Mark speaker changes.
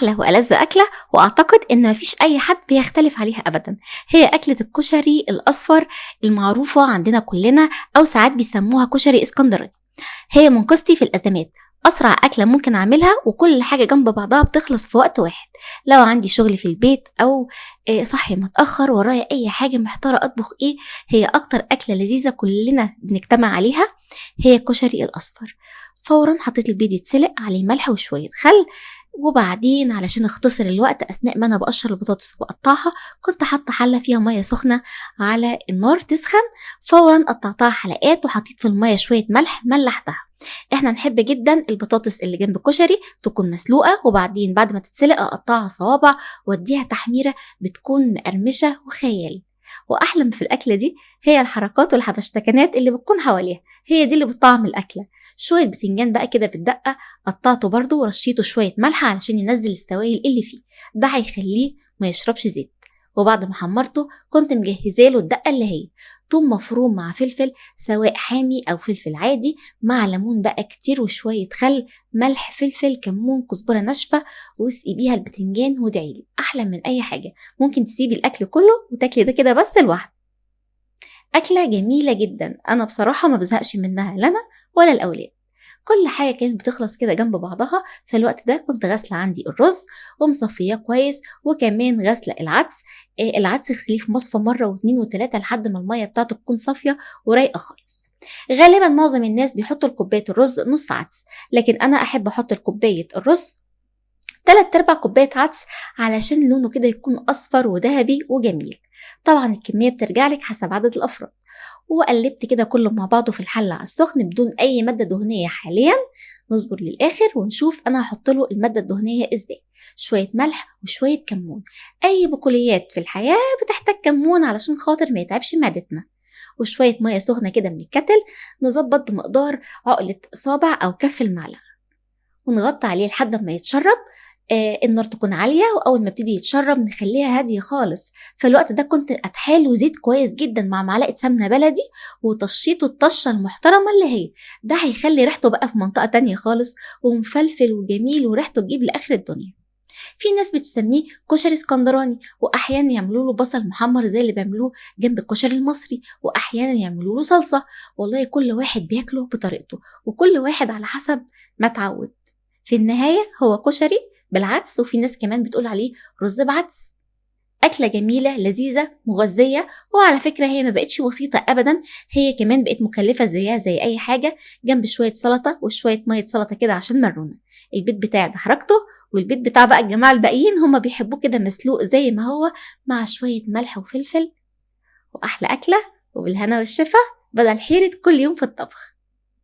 Speaker 1: أحلى وألذ أكلة، وأعتقد إن مفيش أي حد بيختلف عليها أبدا. هي أكلة الكشري الأصفر المعروفة عندنا كلنا، أو ساعات بيسموها كشري اسكندراني. هي منقذتي في الأزمات، أسرع أكلة ممكن أعملها، وكل حاجة جنب بعضها بتخلص في وقت واحد. لو عندي شغل في البيت أو صحي متأخر ورايا أي حاجة محتارة أطبخ إيه، هي أكتر أكلة لذيذة كلنا بنجتمع عليها هي الكشري الأصفر. فورا حطيت البيض يتسلق عليه ملح وشوية خل، وبعدين علشان اختصر الوقت اثناء ما انا بقشر البطاطس وبقطعها، كنت حاطه حله فيها ميه سخنه على النار تسخن. فورا قطعتها حلقات وحطيت في الميه شويه ملح ملحتها. احنا نحب جدا البطاطس اللي جنب الكشري تكون مسلوقه، وبعدين بعد ما تتسلق اقطعها صوابع واديها تحميره بتكون مقرمشه وخيال. واحلى في الاكله دي هي الحركات والحبشتكنات اللي بتكون حواليها، هي دي اللي بتطعم الاكله. شويه بتنجان بقى كده بالدقه، قطعته برضو ورشيته شويه ملح علشان ينزل السوائل اللي فيه، ده هيخليه ما يشربش زيت. وبعد ما حمرته كنت مجهزه له الدقه اللي هي ثوم مفروم مع فلفل، سواء حامي او فلفل عادي، مع ليمون بقى كتير وشويه خل، ملح، فلفل، كمون، كزبره ناشفه، واسقي بيها البتنجان وادعيلي. احلى من اي حاجه، ممكن تسيبي الاكل كله وتاكلي ده كده بس لوحده. أكلة جميلة جدا، أنا بصراحة ما بزهقش منها لا أنا ولا الأولاد. كل حاجة كانت بتخلص كده جنب بعضها. في الوقت ده كنت غاسلة عندي الرز ومصفياه كويس، وكمان غاسلة العدس. العدس اغسليه في مصفى مرة واتنين وتلاتة لحد ما المية بتاعته تكون صافية ورايقة خالص. غالبا معظم الناس بيحطوا لكوباية الرز نص عدس، لكن أنا أحب أحط لكوباية الرز 3/4 كوباية عدس علشان لونه كده يكون أصفر وذهبي وجميل. طبعا الكمية بترجعلك حسب عدد الأفراد. وقلبت كده كله مع بعضه في الحلة على السخن بدون أي مادة دهنية حاليا. نصبر للآخر ونشوف أنا هحطله المادة الدهنية إزاي. شوية ملح وشوية كمون، أي بقوليات في الحياة بتحتاج كمون علشان خاطر ما يتعبش معدتنا. وشوية مية سخنة كده من الكتل، نظبط بمقدار عقلة صابع أو كف المعلقة، ونغطي عليه لحد ما يتشرب. النار تكون عالية، وأول ما ابتدي يتشرب نخليها هادية خالص. فالوقت ده كنت أتحاله زيت كويس جدا مع معلقة سمنة بلدي، وطشيته الطشة المحترمة اللي هي ده هيخلي ريحته بقى في منطقة تانية خالص، ومفلفل وجميل وريحته تجيب لآخر الدنيا. في ناس بتسميه كشري اسكندراني، واحيانا يعملوا له بصل محمر زي اللي بيعملوه جنب الكشري المصري، واحيانا يعملوا له صلصه. والله كل واحد بياكله بطريقته، وكل واحد على حسب ما اتعود. في النهايه هو كشري بالعدس، وفي ناس كمان بتقول عليه رز بعدس. أكلة جميلة لذيذة مغذية، وعلى فكرة هي ما بقتش بسيطة أبدا، هي كمان بقت مكلفة زيها زي أي حاجة، جنب شوية سلطة وشوية مية سلطة كده عشان مرونة. البيت بتاع ده حركته، والبيت بتاع بقى الجماعة الباقيين هما بيحبوه كده مسلوق زي ما هو، مع شوية ملح وفلفل. وأحلى أكلة، وبالهنا والشفا، بدل حيرة كل يوم في الطبخ.